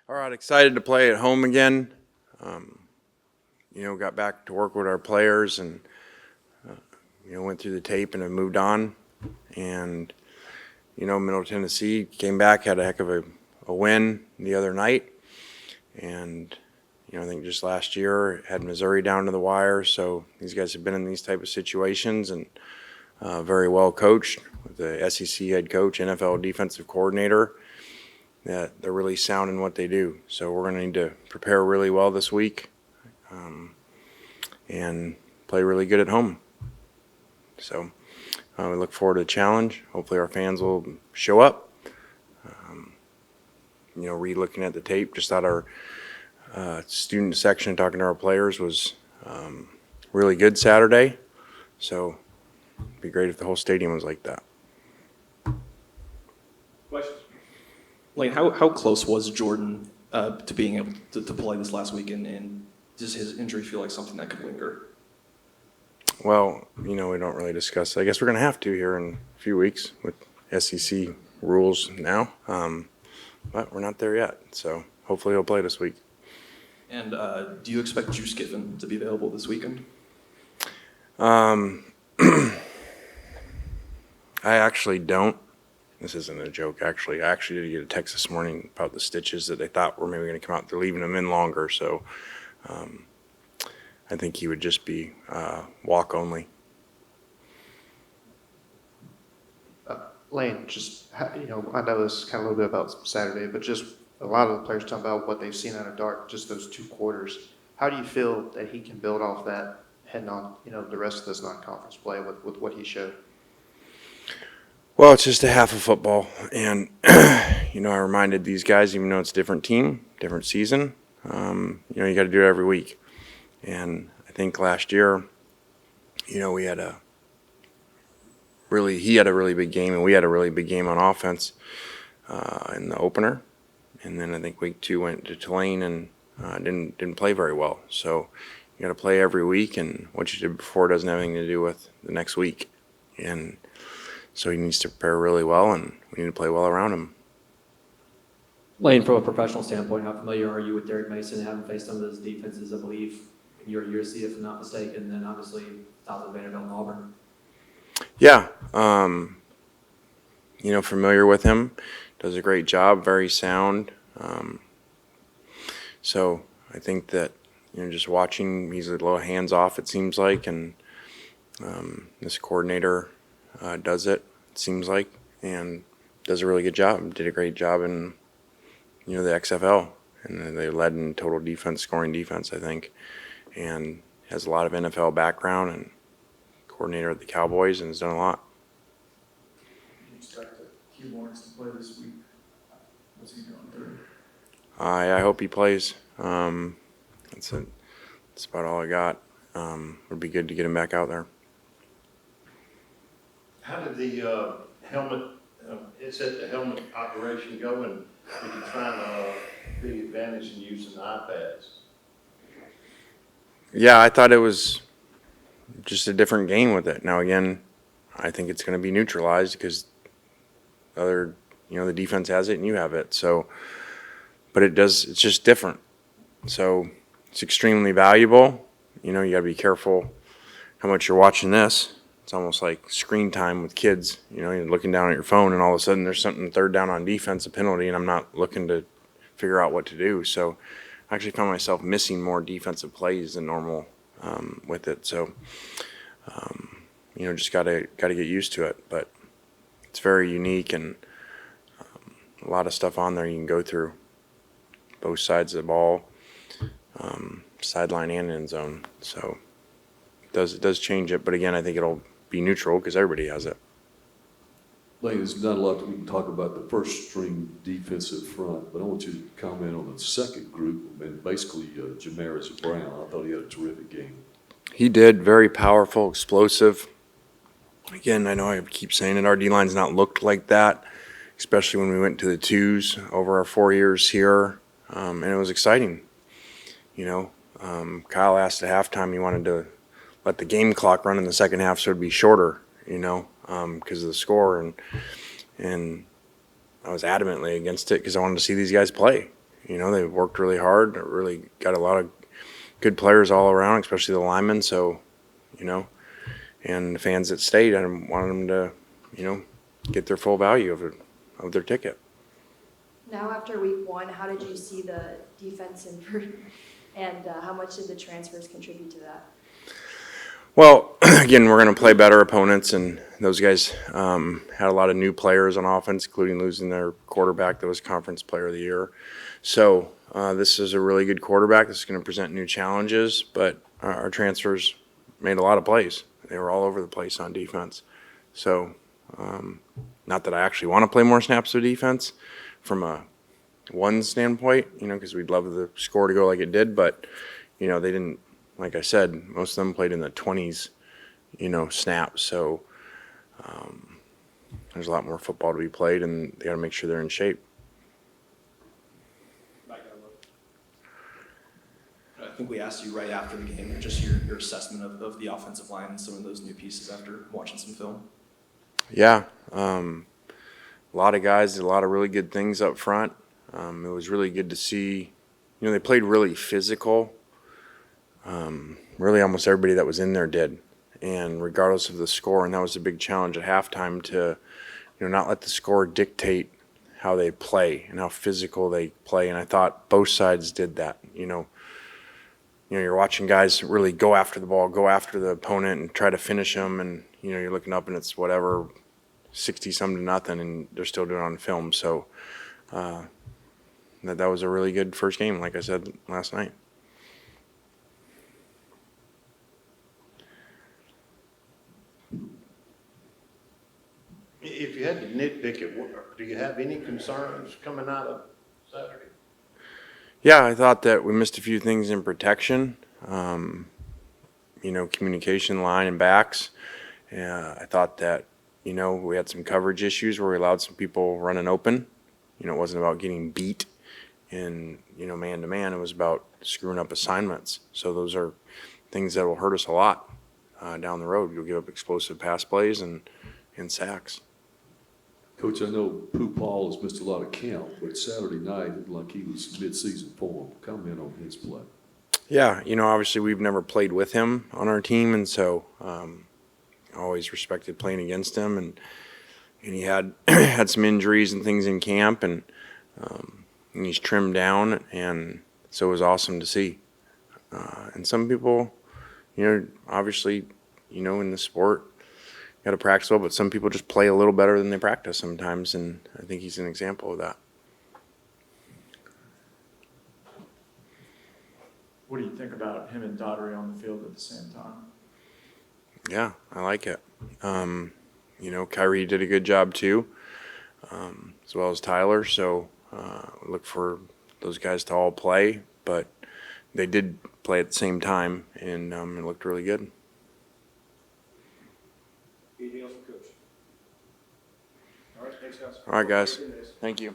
All right, excited to play at home again. Got back to work with our players and, went through the tape and have moved on. And, Middle Tennessee came back, had a heck of a win the other night. And, I think just last year had Missouri down to the wire. So these guys have been in these type of situations and very well coached with the SEC head coach, NFL defensive coordinator. That they're really sound in what they do. So we're going to need to prepare really well this week and play really good at home. So we look forward to the challenge. Hopefully our fans will show up. Re-looking at the tape, just thought our student section talking to our players was really good Saturday. So it'd be great if the whole stadium was like that. Questions? Lane, how close was Jordan to being able to play this last weekend, and does his injury feel like something that could linger? Well, we don't really discuss. I guess we're going to have to here in a few weeks with SEC rules now, but we're not there yet. So hopefully he'll play this week. And do you expect Kiffin to be available this weekend? I actually don't. This isn't a joke, actually. I actually did get a text this morning about the stitches that they thought were maybe going to come out. They're leaving them in longer, so I think he would just be walk only. Lane, I know this is kind of a little bit about Saturday, but just a lot of the players talking about what they've seen out of Dart, just those 2 quarters. How do you feel that he can build off that heading on, the rest of this non-conference play with what he showed? Well, it's just a half of football, and I reminded these guys, even though it's a different team, different season, you got to do it every week. And I think last year, he had a really big game, and we had a really big game on offense in the opener. And then I think week 2 went to Tulane and didn't play very well. So you got to play every week, and what you did before doesn't have anything to do with the next week. And so he needs to prepare really well, and we need to play well around him. Lane, from a professional standpoint, how familiar are you with Derek Mason, having faced some of those defenses, I believe, in your USC, if I'm not mistaken, and then obviously south of Vanderbilt and Auburn? Yeah, familiar with him. Does a great job, very sound. So I think that, just watching, he's a little hands-off, it seems like, and this coordinator does it seems like, and does a really good job. Did a great job in, the XFL, and they led in total defense, scoring defense, I think, and has a lot of NFL background and coordinator at the Cowboys and has done a lot. You expect Q Lawrence to play this week? What's he going through? I hope he plays. That's about all I got. Would be good to get him back out there. How did the helmet, the helmet operation go, and did you find big advantage in using the iPads? Yeah, I thought it was just a different game with it. Now, again, I think it's going to be neutralized because the defense has it and you have it. So, but it's just different. So it's extremely valuable. You got to be careful how much you're watching this. It's almost like screen time with kids. You're looking down at your phone and all of a sudden there's something third down on defense, a penalty, and I'm not looking to figure out what to do. So I actually found myself missing more defensive plays than normal with it. So, just got to get used to it. But it's very unique and a lot of stuff on there you can go through. Both sides of the ball, sideline and end zone. So it does change it. But again, I think it'll be neutral because everybody has it. Lane, there's not a lot that we can talk about the first string defensive front, but I want you to comment on the second group, and basically Jamaris Brown. I thought he had a terrific game. He did. Very powerful, explosive. Again, I know I keep saying it, our D-line's not looked like that, especially when we went to the 2s over our 4 years here, and it was exciting. Kyle asked at halftime he wanted to let the game clock run in the second half so it'd be shorter, because of the score, and I was adamantly against it because I wanted to see these guys play, You know, they worked really hard, really got a lot of good players all around, especially the linemen. So, you know, and the fans that stayed, I wanted them to, you know, get their full value of their ticket. Now, after week one, how did you see the defense improve, and how much did the transfers contribute to that? Well, again, we're going to play better opponents, and those guys had a lot of new players on offense, including losing their quarterback that was Conference Player of the Year. So this is a really good quarterback. This is going to present new challenges, but our transfers made a lot of plays. They were all over the place on defense. So not that I actually want to play more snaps of defense from a one standpoint, you know, because we'd love the score to go like it did, but, you know, they didn't. Like I said, most of them played in the 20s, you know, snaps. So there's a lot more football to be played, and they got to make sure they're in shape. I think we asked you right after the game, just your assessment of the offensive line and some of those new pieces after watching some film. Yeah, a lot of guys did a lot of really good things up front. It was really good to see. You know, they played really physical. Really almost everybody that was in there did, and regardless of the score, and that was a big challenge at halftime to, you know, not let the score dictate how they play and how physical they play, and I thought both sides did that. You know, you're watching guys really go after the ball, go after the opponent, and try to finish them, and you know, you're looking up and it's whatever, 60-something to nothing, and they're still doing it on film. So that was a really good first game, like I said last night. If you had to nitpick it, do you have any concerns coming out of Saturday? Yeah, I thought that we missed a few things in protection, you know, communication line and backs. I thought that, you know, we had some coverage issues where we allowed some people running open. You know, it wasn't about getting beat in, you know, man-to-man. It was about screwing up assignments. So those are things that will hurt us a lot down the road. You'll give up explosive pass plays and sacks. Coach, I know Pooh Paul has missed a lot of camp, but Saturday night looked like he was mid-season form. Comment on his play. Yeah, you know, obviously we've never played with him on our team, and so always respected playing against him. And he had had some injuries and things in camp, and he's trimmed down, and so it was awesome to see. And some people, you know, obviously, you know, in the sport, got to practice well, but some people just play a little better than they practice sometimes, and I think he's an example of that. What do you think about him and Daugherty on the field at the same time? Yeah, I like it. You know, Kyrie did a good job too, as well as Tyler. So look for those guys to all play, but they did play at the same time, and it looked really good. Anything else for Coach? All right, thanks, guys. All right, guys. Thank you.